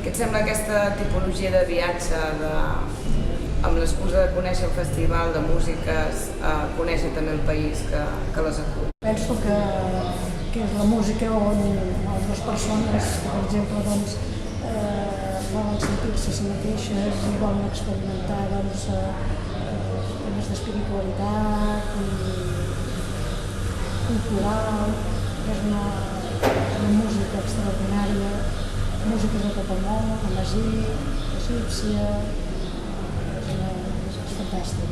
Què et sembla aquesta tipologia de viatge amb l'excusa de conèixer el festival de músiques, conèixer també el país que les acull? Penso que és la música on les persones, per exemple, volen sentir-se a si mateixes i volen experimentar temes d'espiritualitat i cultural. És una música extraordinària, músiques de tot el món, la Magí, egípcia, és fantàstic.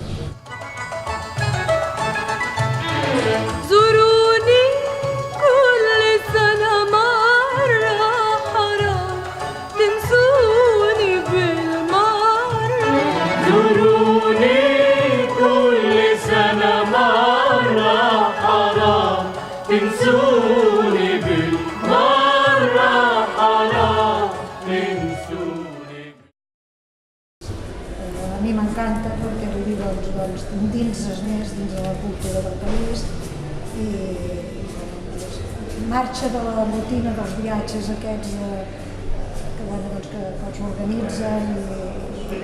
زوروني كل سنة مرة حرام تنسوني بالمرة زوروني كل سنة مرة حرام تنسوني بالمرة حرام تنسوني. A mi m'encanta perquè vull dir, dins de la cultura del país i marxa de la rutina dels viatges aquests que s'organitzen i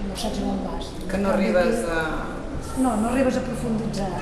no saps on vas. Que no arribes a... No arribes a profunditzar.